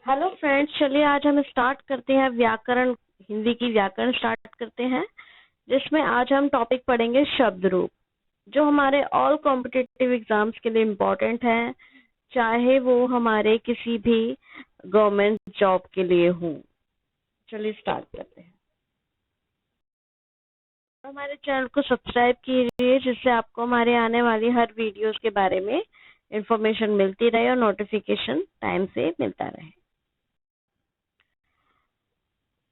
Hello friends, चलिए आज हम स्टार्ट करते हैं व्याकरण। हिंदी की व्याकरण स्टार्ट करते हैं, जिसमें आज हम टॉपिक पढ़ेंगे शब्द रूप, जो हमारे ऑल कॉम्पिटिटिव एग्जाम्स के लिए इम्पोर्टेंट है, चाहे वो हमारे किसी भी गवर्नमेंट जॉब के लिए हो। चलिए स्टार्ट करते हैं। हमारे चैनल को सब्सक्राइब कीजिए, जिससे आपको हमारे आने वाली हर वीडियोस के बारे में इंफॉर्मेशन मिलती रहे और नोटिफिकेशन टाइम से मिलता रहे।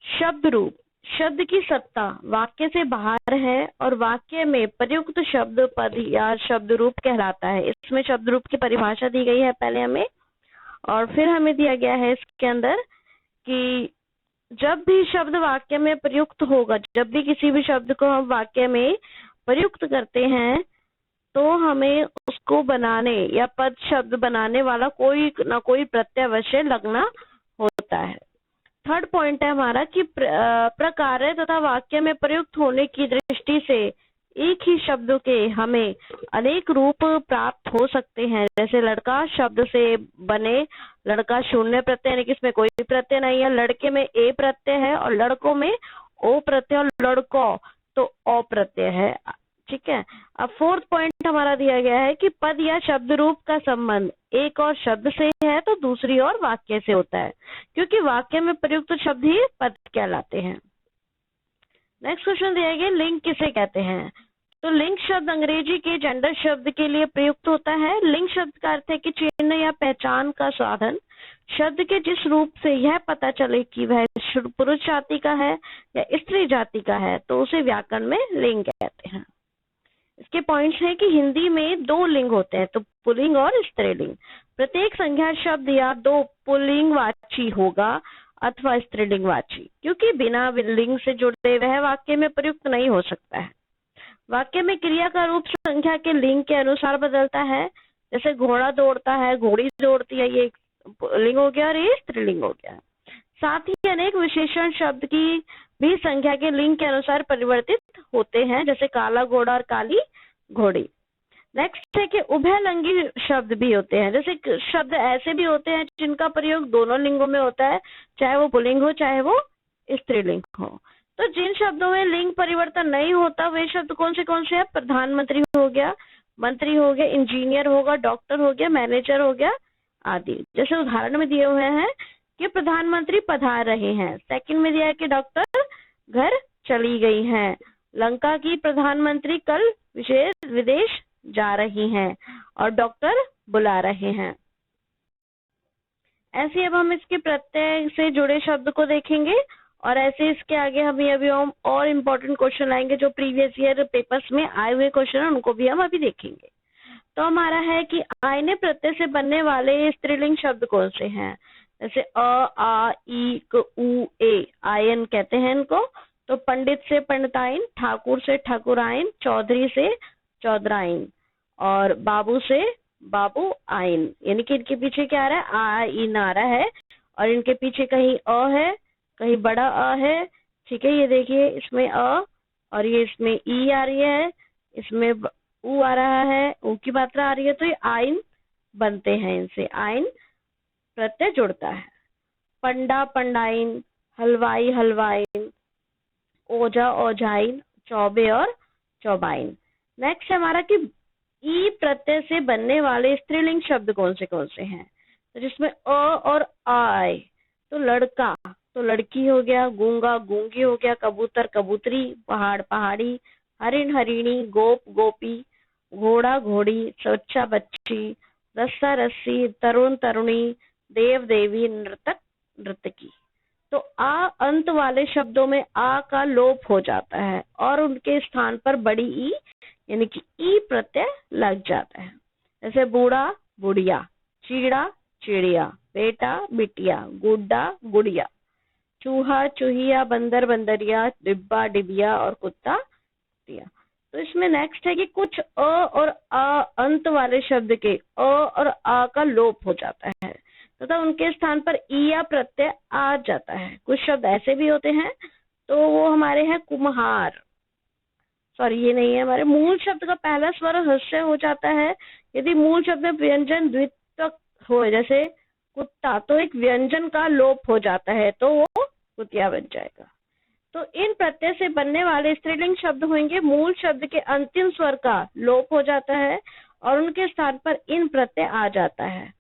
शब्द रूप, शब्द की सत्ता वाक्य से बाहर है और वाक्य में प्रयुक्त शब्द पद या शब्द रूप कहलाता है। इसमें शब्द रूप की परिभाषा दी गई है पहले हमें, और फिर हमें दिया गया है इसके अंदर कि जब भी शब्द वाक्य में प्रयुक्त होगा, जब भी किसी भी शब्द को हम वाक्य में प्रयुक्त करते हैं, तो हमें उसको बनाने या पद शब्द बनाने वाला कोई ना कोई प्रत्यय अवश्य लगना होता है। थर्ड पॉइंट है हमारा कि प्रकार्य तथा वाक्य में प्रयुक्त होने की दृष्टि से एक ही शब्द के हमें अनेक रूप प्राप्त हो सकते हैं। जैसे लड़का शब्द से बने लड़का शून्य प्रत्यय, यानी कि इसमें कोई प्रत्यय नहीं है। लड़के में ए प्रत्यय है और लड़कों में ओ प्रत्यय, और लड़कों तो ओ प्रत्यय है। ठीक है। अब फोर्थ पॉइंट हमारा दिया गया है कि पद या शब्द रूप का संबंध एक और शब्द से है तो दूसरी और वाक्य से होता है, क्योंकि वाक्य में प्रयुक्त शब्द ही पद कहलाते हैं। नेक्स्ट क्वेश्चन दिया गया, लिंग किसे कहते हैं? तो लिंग शब्द अंग्रेजी के जेंडर शब्द के लिए प्रयुक्त होता है। लिंग शब्द का अर्थ है कि चिन्ह या पहचान का साधन। शब्द के जिस रूप से यह पता चले कि वह पुरुष जाति का है या स्त्री जाति का है, तो उसे व्याकरण में लिंग कहते हैं। इसके पॉइंट्स हैं कि हिंदी में दो लिंग होते हैं, तो पुल्लिंग और स्त्रीलिंग। प्रत्येक संज्ञा शब्द या दो पुल्लिंगवाची होगा अथवा स्त्रीलिंगवाची, क्योंकि बिना लिंग से जुड़े वह वाक्य में प्रयुक्त नहीं हो सकता है। वाक्य में क्रिया का रूप संख्या के लिंग के अनुसार बदलता है। जैसे घोड़ा दौड़ता है, घोड़ी दौड़ती है, ये लिंग हो गया और ये स्त्रीलिंग हो गया। साथ ही अनेक विशेषण शब्द की भी संख्या के लिंग के अनुसार परिवर्तित होते हैं, जैसे काला घोड़ा और काली घोड़ी। नेक्स्ट है कि उभयलिंगी शब्द भी होते हैं। जैसे शब्द ऐसे भी होते हैं जिनका प्रयोग दोनों लिंगों में होता है, चाहे वो पुल्लिंग हो चाहे वो स्त्रीलिंग हो। तो जिन शब्दों में लिंग परिवर्तन नहीं होता वे शब्द कौन से हैं? प्रधानमंत्री हो गया, मंत्री हो गया, इंजीनियर होगा, डॉक्टर हो गया, मैनेजर हो गया आदि। जैसे उदाहरण में दिए हुए हैं कि प्रधानमंत्री पधार रहे हैं। सेकंड में दिया है कि डॉक्टर घर चली गई हैं। लंका की प्रधानमंत्री कल विदेश जा रही हैं और डॉक्टर बुला रहे हैं। ऐसे अब हम इसके प्रत्यय से जुड़े शब्द को देखेंगे, और ऐसे इसके आगे अभी हम और इम्पोर्टेंट क्वेश्चन लाएंगे जो प्रीवियस ईयर पेपर्स में आए हुए क्वेश्चन हैं, उनको भी हम अभी देखेंगे। तो हमारा है कि आयने प्रत्यय से बनने वाले स्त्रीलिंग शब्द कौन से हैं? जैसे अ, आ, ई, उ, ए, आयन कहते हैं इनको। तो पंडित से पंडिताइन, ठाकुर से ठाकुराइन, चौधरी से चौधराइन, और बाबू से बाबू आइन। यानी कि इनके पीछे क्या आ रहा है? आ इन आ रहा है, और इनके पीछे कहीं अ है, कहीं बड़ा अ है। ठीक है, ये देखिए इसमें अ, और ये इसमें ई आ रही है, इसमें ऊ आ रहा है, ऊ की मात्रा आ रही है, तो ये आइन बनते हैं। इनसे आइन प्रत्यय जुड़ता है। पंडा पंडाइन, हलवाई हलवाइन, ओझा ओझाइन, चौबे और चौबाइन। नेक्स्ट है हमारा कि ई प्रत्यय से बनने वाले स्त्रीलिंग शब्द कौन से हैं? तो जिसमें अ और आ आए, तो लड़का तो लड़की हो गया, गूंगा गूंगी हो गया, कबूतर कबूतरी, पहाड़ पहाड़ी, हरिण हरिणी, गोप गोपी, घोड़ा घोड़ी, बच्चा बच्ची, रस्सा रस्सी, तरुण तरुणी, देव देवी, नर्तक नर्तकी। तो आ अंत वाले शब्दों में आ का लोप हो जाता है और उनके स्थान पर बड़ी ई यानी कि ई प्रत्यय लग जाता है। जैसे बूढ़ा बुढ़िया, चीड़ा चिड़िया, बेटा बिटिया, गुड्डा गुड़िया, चूहा चूहिया, बंदर बंदरिया, डिब्बा डिबिया और कुत्ता कुतिया। तो इसमें नेक्स्ट है कि कुछ अ और आ अंत वाले शब्द के अ और आ का लोप हो जाता है तथा उनके स्थान पर ई या प्रत्यय आ जाता है। कुछ शब्द ऐसे भी होते हैं, तो वो हमारे हैं कुम्हार, सॉरी ये नहीं है, हमारे मूल शब्द का पहला स्वर ह्रस्व हो जाता है यदि मूल शब्द में व्यंजन द्वित्वक हो, जैसे कुत्ता, तो एक व्यंजन का लोप हो जाता है तो वो कुतिया बन जाएगा। तो इन प्रत्यय से बनने वाले स्त्रीलिंग शब्द होंगे मूल शब्द के अंतिम स्वर का लोप हो जाता है और उनके स्थान पर इन प्रत्यय आ जाता है।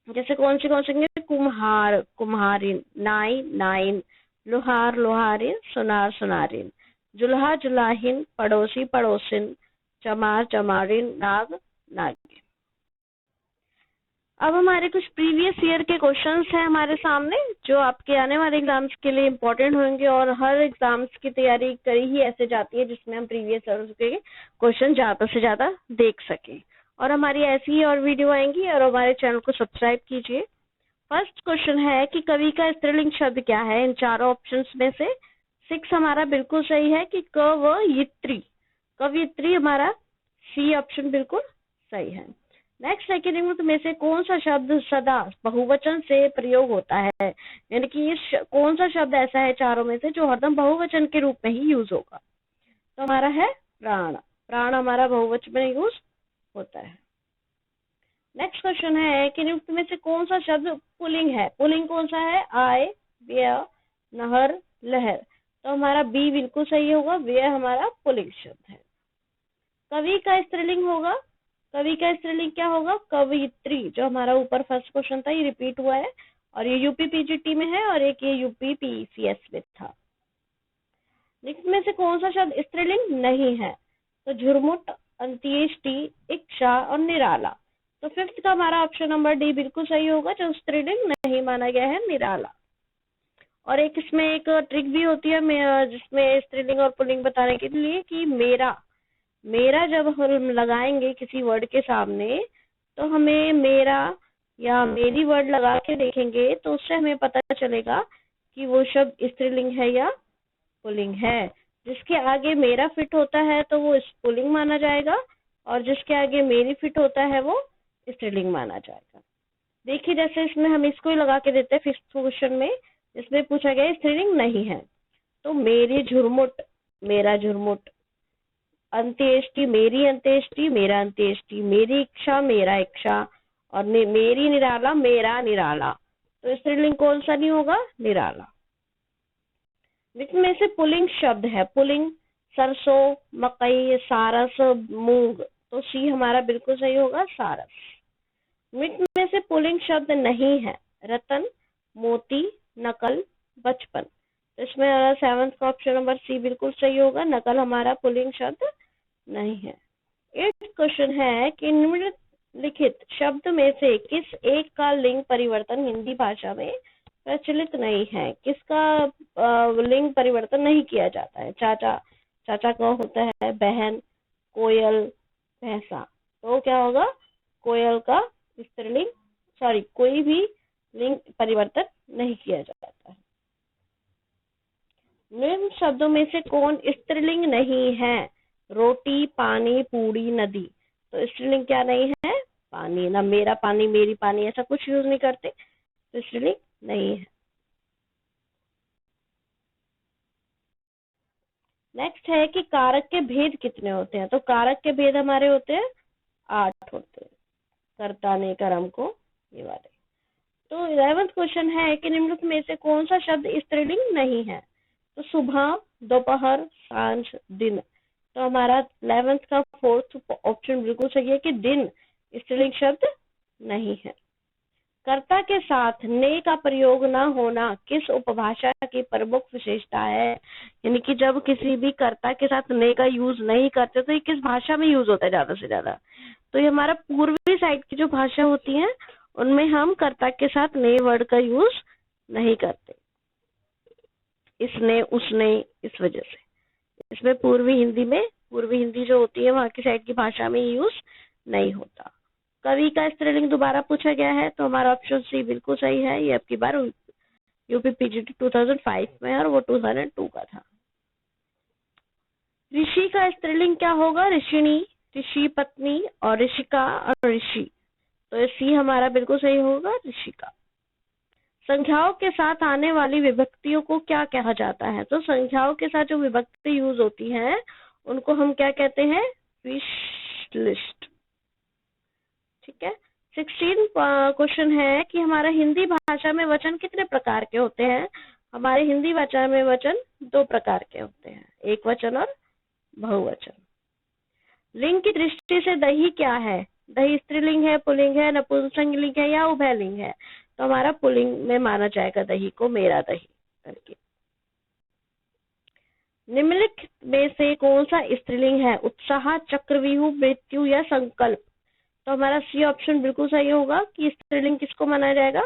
जैसे कौन से होंगे? कुम्हार कुम्हारिन, नाई नाइन, लोहार लोहारिन, सुनार सुनारिन, जुल्हा जुलाहिन, पड़ोसी पड़ोसिन, चमार चमारिन, नाग नागिन। अब हमारे कुछ प्रीवियस ईयर के क्वेश्चंस हैं हमारे सामने जो आपके आने वाले एग्जाम्स के लिए इम्पोर्टेंट होंगे और हर एग्जाम्स की तैयारी करी ही ऐसे जाती है जिसमें हम प्रीवियस ईयर के क्वेश्चन ज्यादा से ज्यादा देख सकें। और हमारी ऐसी ही और वीडियो आएंगी और हमारे चैनल को सब्सक्राइब कीजिए। फर्स्ट क्वेश्चन है कि कवि का स्त्रीलिंग शब्द क्या है? इन चारों ऑप्शंस में से 6 हमारा बिल्कुल सही है कि कवयित्री। कवयित्री हमारा सी ऑप्शन बिल्कुल सही है। नेक्स्ट है कि निम्न में से कौन सा शब्द सदा बहुवचन से प्रयोग होता है? यानी कि कौन सा शब्द ऐसा है चारों में से जो हरदम बहुवचन के रूप में ही यूज होगा? तो हमारा है प्राण। प्राण हमारा बहुवचन में यूज होता है। नेक्स्ट क्वेश्चन है कि निम्न में से कौन सा शब्द पुल्लिंग है? पुल्लिंग कौन सा है? आय, व्यय, नहर, लहर। तो हमारा बी बिल्कुल सही होगा, व्यय हमारा पुल्लिंग शब्द है। कवि का स्त्रीलिंग होगा, कवि का स्त्रीलिंग क्या होगा? कवयित्री। जो हमारा ऊपर फर्स्ट क्वेश्चन था ये रिपीट हुआ है और ये यूपी पीजीटी में है और एक ये यूपी पीसीएस में था। निम्न में से कौन सा शब्द स्त्रीलिंग नहीं है? तो झुरमुट, अंत्येष्टि, इच्छा और निराला। तो फिफ्थ का हमारा ऑप्शन नंबर डी बिल्कुल सही होगा, जो स्त्रीलिंग नहीं माना गया है, निराला। और एक इसमें एक ट्रिक भी होती है जिसमें स्त्रीलिंग और पुल्लिंग बताने के लिए कि मेरा मेरा जब हम लगाएंगे किसी वर्ड के सामने तो हमें मेरा या मेरी वर्ड लगा के देखेंगे तो उससे हमें पता चलेगा कि वो शब्द स्त्रीलिंग है या पुल्लिंग है। जिसके आगे मेरा फिट होता है तो वो पुल्लिंग माना जाएगा और जिसके आगे मेरी फिट होता है वो स्त्रीलिंग माना जाएगा। देखिए जैसे इसमें हम इसको ही लगा के देते हैं फिफ्थ क्वेश्चन में, इसमें पूछा गया स्त्रीलिंग नहीं है तो मेरी झुरमुट, मेरा झुरमुट, अंत्येष्टि, मेरी अंत्येष्टि, मेरा अंत्येष्टि, मेरी इच्छा, मेरा इच्छा और मेरी निराला, मेरा निराला। तो स्त्रीलिंग कौन सा नहीं होगा? निराला। जिसमें से पुल्लिंग शब्द है, पुल्लिंग सरसों, मकई, सारस, मूंग। तो सी हमारा बिल्कुल सही होगा, सारस। में से पुल्लिंग शब्द नहीं है, रतन, मोती, नकल, बचपन। इसमें सेवंथ का ऑप्शन नंबर सी बिल्कुल सही होगा, नकल हमारा पुल्लिंग शब्द नहीं है। 8th क्वेश्चन है कि निम्नलिखित शब्द में से किस एक का लिंग परिवर्तन हिंदी भाषा में प्रचलित नहीं है? किसका लिंग परिवर्तन नहीं किया जाता है? चाचा, चाचा का होता है बहन, कोयल, भैंसा। तो क्या होगा? कोयल का स्त्रीलिंग कोई भी लिंग परिवर्तन नहीं किया जाता है। निम्न शब्दों में से कौन स्त्रीलिंग नहीं है? रोटी, पानी, पूरी, नदी। तो स्त्रीलिंग क्या नहीं है? पानी। ना मेरा पानी, मेरी पानी, ऐसा कुछ यूज नहीं करते तो स्त्रीलिंग नहीं है। नेक्स्ट है कि कारक के भेद कितने होते हैं? तो कारक के भेद हमारे होते हैं 8 होते हैं, कर्ता ने कर्म को, ये वाले। तो 11th क्वेश्चन है कि निम्नलिखित में से कौन सा शब्द स्त्रीलिंग नहीं है? तो सुबह, दोपहर, सांझ, दिन। तो हमारा 11th का 4th ऑप्शन बिल्कुल सही है कि दिन स्त्रीलिंग शब्द नहीं है। कर्ता के साथ ने का प्रयोग न होना किस उपभाषा की प्रमुख विशेषता है? यानी कि जब किसी भी कर्ता के साथ ने का यूज नहीं करते तो ये किस भाषा में यूज होता है ज्यादा से ज्यादा? तो ये हमारा पूर्वी साइड की जो भाषा होती है उनमें हम कर्ता के साथ ने वर्ड का यूज नहीं करते, इसने, उसने, इस वजह से। इसमें पूर्वी हिंदी जो होती है वहां की साइड की भाषा में यूज नहीं होता। कवि का स्त्रीलिंग दोबारा पूछा गया है तो हमारा ऑप्शन सी बिल्कुल सही है। ये आपकी बार यूपी पीजीटी 2005 में है और वो 2002 का था। ऋषि का स्त्रीलिंग क्या होगा? ऋषिणी, ऋषि पत्नी और ऋषिका और ऋषि। तो सी हमारा बिल्कुल सही होगा, ऋषिका। संख्याओं के साथ आने वाली विभक्तियों को क्या कहा जाता है? तो संख्याओं के साथ जो विभक्ति यूज होती है उनको हम क्या कहते हैं? Wish list. ठीक है, 16 क्वेश्चन है कि हमारा हिंदी भाषा में वचन कितने प्रकार के होते हैं। हमारे हिंदी भाषा में वचन 2 प्रकार के होते हैं, एक वचन और बहुवचन। लिंग की दृष्टि से दही क्या है? दही स्त्रीलिंग है, पुल्लिंग है, नपुंसकलिंग है या उभयलिंग है? तो हमारा पुल्लिंग में माना जाएगा दही को, मेरा दही करके। निम्नलिखित में से कौन सा स्त्रीलिंग है? उत्साह, चक्रव्यूह, मृत्यु या संकल्प? तो हमारा सी ऑप्शन बिल्कुल सही होगा कि स्त्रीलिंग किसको माना जाएगा?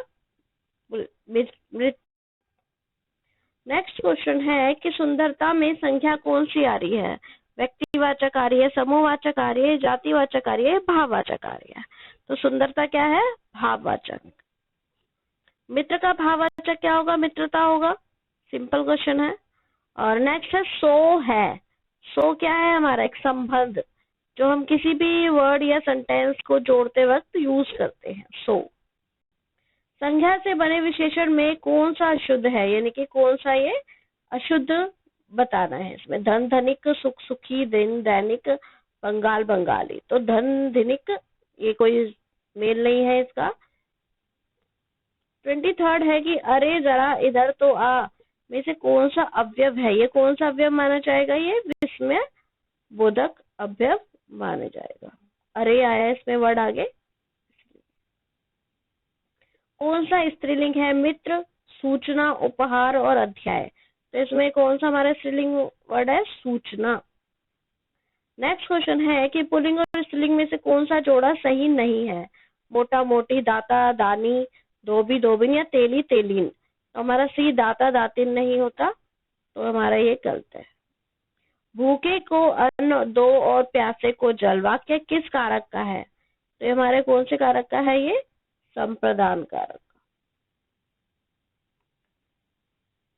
नेक्स्ट क्वेश्चन है कि सुंदरता में संख्या कौन सी आ रही है? व्यक्तिवाचक आ रही है, समूहवाचक आ रही है, जातिवाचक आ रही है, भाववाचक आ रही है? तो सुंदरता क्या है? भाववाचक। मित्र का भाववाचक क्या होगा? मित्रता होगा। सिंपल क्वेश्चन है। और नेक्स्ट है सो है। सो क्या है? हमारा एक संबंध जो हम किसी भी वर्ड या सेंटेंस को जोड़ते वक्त यूज करते हैं, सो। संज्ञा से बने विशेषण में कौन सा अशुद्ध है, यानी कि कौन सा ये अशुद्ध बताना है इसमें। धन, धनिक, सुख, सुखी, दिन, दैनिक, बंगाल, बंगाली। तो धन, धनिक ये कोई मेल नहीं है इसका। 23 है कि अरे जरा इधर तो आ में से कौन सा अवयव है? ये कौन सा अवयव माना जाएगा? ये विस्मय बोधक अवयव माना जाएगा। अरे आया इसमें वर्ड आगे। कौन सा स्त्रीलिंग है? मित्र, सूचना, उपहार और अध्याय। तो इसमें कौन सा हमारा स्त्रीलिंग वर्ड है? सूचना। नेक्स्ट क्वेश्चन है कि पुल्लिंग और स्त्रीलिंग में से कौन सा जोड़ा सही नहीं है? मोटा, मोटी, दाता, दानी, धोबी, धोबिन या तेली, तेलीन? तो हमारा सी दाता, दातिन नहीं होता, तो हमारा ये गलत है। भूखे को अन्न दो और प्यासे को जल वाक्य किस कारक का है? तो हमारे कौन से कारक का है? ये संप्रदान कारक।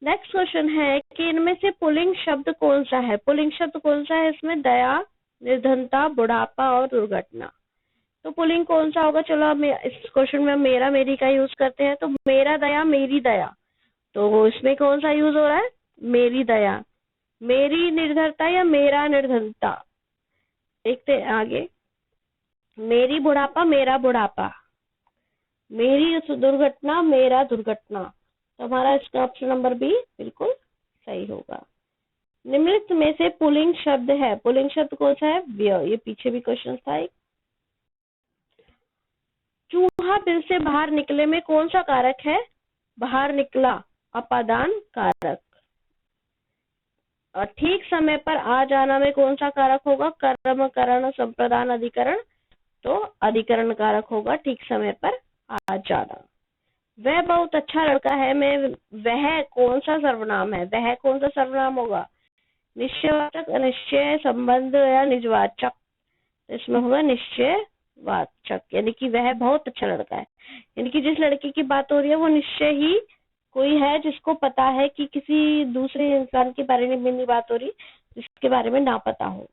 नेक्स्ट क्वेश्चन है कि इनमें से पुल्लिंग शब्द कौन सा है? पुल्लिंग शब्द कौन सा है इसमें? दया, निर्धनता, बुढ़ापा और दुर्घटना। तो पुल्लिंग कौन सा होगा? चलो हम इस क्वेश्चन में मेरा, मेरी का यूज करते हैं। तो मेरा दया, मेरी दया। तो इसमें कौन सा यूज हो रहा है? मेरी दया। मेरी निर्धनता या मेरा निर्धनता? देखते हैं आगे। मेरी बुढ़ापा, मेरा बुढ़ापा। मेरी दुर्घटना, मेरा दुर्घटना। तो हमारा इसका ऑप्शन नंबर बी बिल्कुल सही होगा। निम्नलिखित में से पुल्लिंग शब्द है। पुल्लिंग शब्द कौन सा है? व्यय। ये पीछे भी क्वेश्चन था एक। चूहा बिल से बाहर निकले में कौन सा कारक है? बाहर निकला, अपादान कारक। और ठीक समय पर आ जाना में कौन सा कारक होगा? कर्म, करण, संप्रदान, अधिकरण। तो अधिकरण कारक होगा ठीक समय पर आ जाना। वह बहुत अच्छा लड़का है में वह कौन सा सर्वनाम है? वह कौन सा सर्वनाम होगा? निश्चयवाचक, अनिश्चय, संबंध या निजवाचक? इसमें होगा निश्चयवाचक, यानी कि वह बहुत अच्छा लड़का है, यानी कि जिस लड़के की बात हो रही है वो निश्चय ही कोई है जिसको पता है कि किसी दूसरे इंसान के बारे में नहीं बात हो रही जिसके बारे में ना पता हो।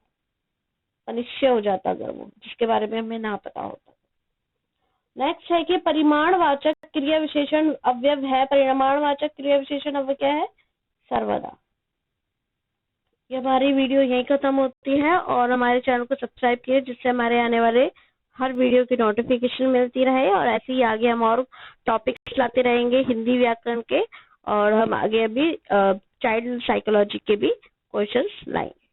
अनिश्चय हो जाता अगर वो जिसके बारे में हमें ना पता होता। नेक्स्ट है कि परिमाणवाचक क्रिया विशेषण अवयव है। परिमाणवाचक क्रिया विशेषण अवयव क्या है? सर्वदा। ये हमारी वीडियो यहीं खत्म होती है और हमारे चैनल को सब्सक्राइब कीजिए जिससे हमारे आने वाले हर वीडियो की नोटिफिकेशन मिलती रहे। और ऐसे ही आगे हम और टॉपिक्स लाते रहेंगे हिंदी व्याकरण के, और हम आगे अभी चाइल्ड साइकोलॉजी के भी क्वेश्चंस लाएंगे।